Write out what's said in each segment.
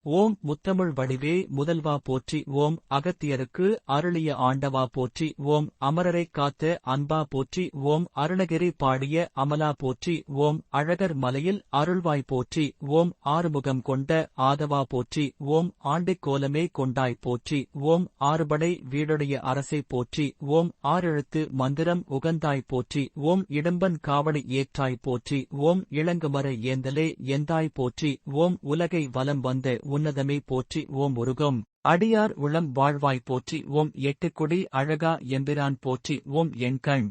ஓம் முத்தமிழ் வடிவே முதல்வா போற்றி. ஓம் அகத்தியருக்கு அருளிய ஆண்டவா போற்றி. ஓம் அமரரைக் காத்த அன்பா போற்றி. ஓம் அருணகிரி பாடிய அமலா போற்றி. ஓம் அழகர் மலையில் அருள்வாய் போற்றி. ஓம் ஆறுமுகம் கொண்ட ஆதவா போற்றி. ஓம் ஆண்டிக் கோலமே கொண்டாய் போற்றி. ஓம் ஆறுபடை வீடுடைய அரசை போற்றி. ஓம் ஆறெழுத்து மந்திரம் உகந்தாய் போற்றி. ஓம் இடும்பன் காவடி ஏற்றாய் போற்றி. ஓம் இளங்குமர ஏந்தலே எந்தாய் போற்றி. ஓம் உலகை வலம் வந்த உன்னதமே போற்றி. ஓம் உருகும் அடியார் உளம் வாழ்வாய் போற்றி. ஓம் எட்டுக்குடி அழகா எம்பிரான் போற்றி. ஓம் எண்கண்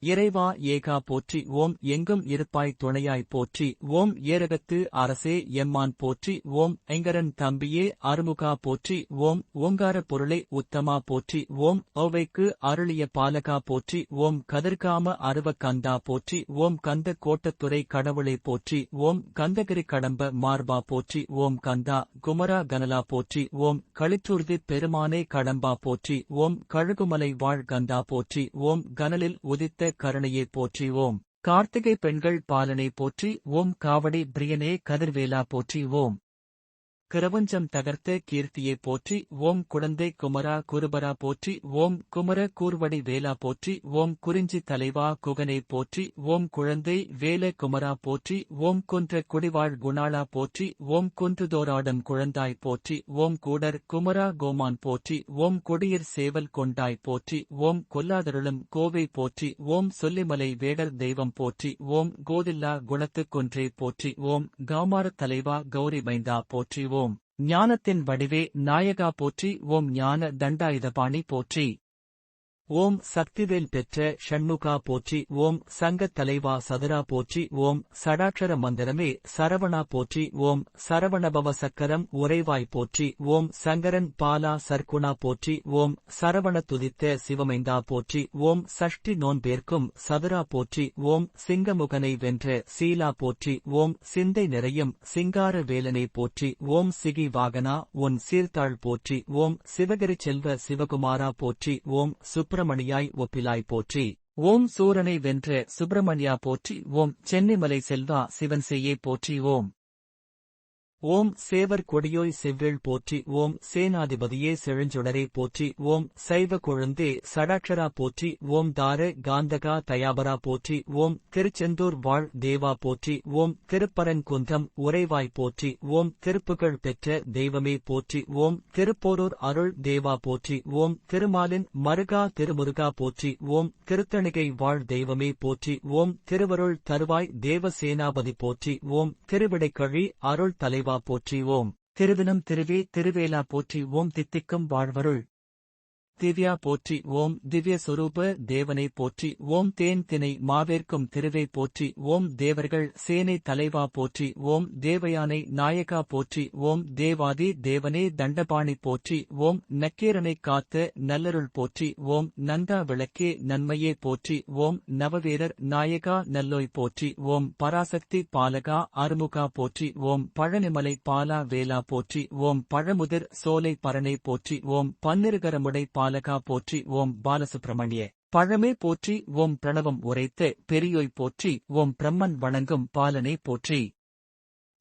இறைவா ஏகா போற்றி. ஓம் எங்கும் இருப்பாய் துணையாய் போற்றி. ஓம் ஏரகத்து அரசே எம்மான் போற்றி. ஓம் ஐங்கரன் தம்பியே அருமுகா போற்றி. ஓம் ஓங்கார பொருளை உத்தமா போற்றி. ஓம் ஓவைக்கு அருளிய பாலகா போற்றி. ஓம் கதிர்காம அருவ கந்தா போற்றி. ஓம் கந்த கோட்டத்துறை கடவுளை போற்றி. ஓம் கந்தகிரி கடம்ப மார்பா போற்றி. ஓம் கந்தா குமரா கனலா போற்றி. ஓம் களிற்றூர்தி பெருமானே கடம்பா போற்றி. ஓம் கழுகுமலை வாழ் கந்தா போற்றி. ஓம் கனலில் உதித்த கருணையே போற்றி. ஓம் கார்த்திகை பெண்கள் பாலனை போற்றி. ஓம் காவடி பிரியனே கதிர்வேலா போற்றி. ஓம் கிரவஞ்சம் தகர்த்த கீர்த்தியை போற்றி. ஓம் குழந்தை குமரா குருபரா போற்றி. ஓம் குமர கூர்வடி வேலா போற்றி. ஓம் குறிஞ்சி தலைவா குகனை போற்றி. ஓம் குழந்தை வேல குமரா போற்றி. ஓம் குன்ற குடிவாழ் குணாளா போற்றி. ஓம் குன்றுதோராடும் குழந்தாய் போற்றி. ஓம் கூடர் குமரா கோமான் போற்றி. ஓம் கொடியர் சேவல் கொண்டாய் போற்றி. ஓம் கொல்லாதருளும் கோவை போற்றி. ஓம் சொல்லிமலை வேடர் தெய்வம் போற்றி. ஓம் கோதில்லா குணத்துக் குன்றே போற்றி. ஓம் கௌமாரத் தலைவா கௌரி மைந்தா போற்றி. ஓம் ஞானத்தின் வடிவே நாயகா போற்றி. ஓம் ஞான தண்டாயுதபாணி போற்றி. ஓம் சக்திவேல் பெற்ற ஷண்முகா போற்றி. ஓம் சங்கத் தலைவா சதுரா போற்றி. ஓம் சடாட்சர மந்திரமே சரவணா போற்றி. ஓம் சரவணபவ சக்கரம் உறைவாய் போற்றி. ஓம் சங்கரன் பாலா சர்க்குணா போற்றி. ஓம் சரவண துதித்த சிவமைந்தா போற்றி. ஓம் சஷ்டி நோன்பேர்க்கும் சதுரா போற்றி. ஓம் சிங்கமுகனை வென்ற சீலா போற்றி. ஓம் சிந்தை நிறையும் சிங்கார வேலனை போற்றி. ஓம் சிகி வாகனா உன் சீர்த்தாள் போற்றி. ஓம் சிவகிரி செல்வ சிவகுமாரா போற்றி. ஓம் சுப்பிரமணியாய் ஒப்பிலாய் போற்றி. ஓம் சூரனை வென்ற சுப்பிரமணியா போற்றி. ஓம் சென்னிமலை செல்வா சிவன் செய்யே போற்றி. ஓம் சேவர் கொடியோய் செவ்வேள் போற்றி. ஓம் சேனாதிபதியே செழுஞ்சுடரே போற்றி. ஓம் சைவ கொழுந்தே சடாட்சரா போற்றி. ஓம் தார காந்தகா தயாபரா போற்றி. ஓம் திருச்செந்தூர் வாழ் தேவா போற்றி. ஓம் திருப்பரங்குன்றம் உறைவாய் போற்றி. ஓம் திருப்புகழ் பெற்ற தெய்வமே போற்றி. ஓம் திருப்போரூர் அருள் தேவா போற்றி. ஓம் திருமாலின் மருகா திருமுருகா போற்றி. ஓம் திருத்தணிகை வாழ் தெய்வமே போற்றி. ஓம் திருவருள் தருவாய் தேவசேனாபதி போற்றி. ஓம் திருவிடைக்கழி அருள் தலைவா போற்றி. ஓம் திருவினம் திருவே திருவேலா போற்றி. ஓம் தித்திக்கும் வாழ்வருள் திவ்யா போற்றி. ஓம் திவ்ய சொரூப தேவனை போற்றி. ஓம் தேன் தினை மாவேற்கும் திருவை போற்றி. ஓம் தேவர்கள் சேனை தலைவா போற்றி. ஓம் தேவயானை நாயகா போற்றி. ஓம் தேவாதி தேவனே தண்டபாணி போற்றி. ஓம் நக்கீரனைக் காத்த நல்லருள் போற்றி. ஓம் நந்தா விளக்கே நன்மையே போற்றி. ஓம் நவவீரர் நாயகா நல்லோய் போற்றி. ஓம் பராசக்தி பாலகா அருமுகா போற்றி. ஓம் பழனிமலை பாலா வேலா போற்றி. ஓம் பழமுதிர் சோலை பரணை போற்றி. ஓம் பன்னிருகரமுடை பாலகா போற்றி. ஓம் பாலசுப்பிரமணிய பழமே போற்றி. ஓம் பிரணவம் உரைத்த பெரியோய் போற்றி. ஓம் பிரம்மன் வணங்கும் பாலனை போற்றி.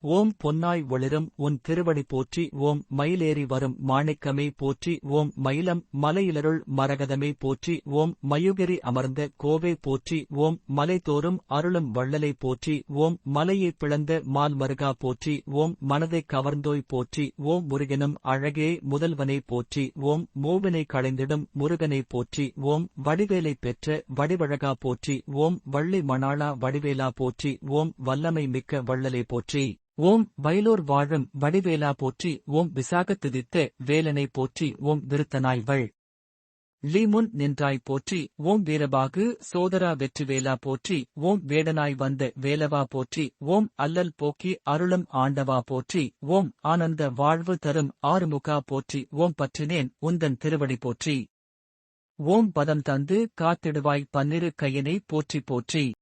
ஓம் பொன்னாய் ஒளிரும் உன் திருவடி போற்றி. ஓம் மயிலேறி வரும் மாணிக்கமே போற்றி. ஓம் மயிலம் மலையிலருள் மரகதமே போற்றி. ஓம் மயுகிரி அமர்ந்த கோவே போற்றி. ஓம் மலைதோறும் அருளும் வள்ளலை போற்றி. ஓம் மலையைப் பிளந்த மால் மருகா போற்றி. ஓம் மனதைக் கவர்ந்தோய் போற்றி. ஓம் முருகனும் அழகே முதல்வனை போற்றி. ஓம் மூவினை களைந்திடும் முருகனை போற்றி. ஓம் வடிவேலை பெற்ற வடிவழகா போற்றி. ஓம் வள்ளி மணாளா வடிவேலா போற்றி. ஓம் வல்லமை மிக்க வள்ளலை போற்றி. ஓம் வயலூர் வாழும் வடிவேலா போற்றி. ஓம் விசாகத் துதித்த வேலனை போற்றி. ஓம் விருத்தனாய் வள் லீமுன் நின்றாய் போற்றி. ஓம் வீரபாகு சோதரா வெற்றிவேலா போற்றி. ஓம் வேடனாய் வந்த வேலவா போற்றி. ஓம் அல்லல் போக்கி அருளும் ஆண்டவா போற்றி. ஓம் ஆனந்த வாழ்வு தரும் ஆறுமுகா போற்றி. ஓம் பற்றினேன் உந்தன் திருவடி போற்றி. ஓம் பதம் தந்து காத்திடுவாய் பன்னிரு கையனை போற்றி போற்றி.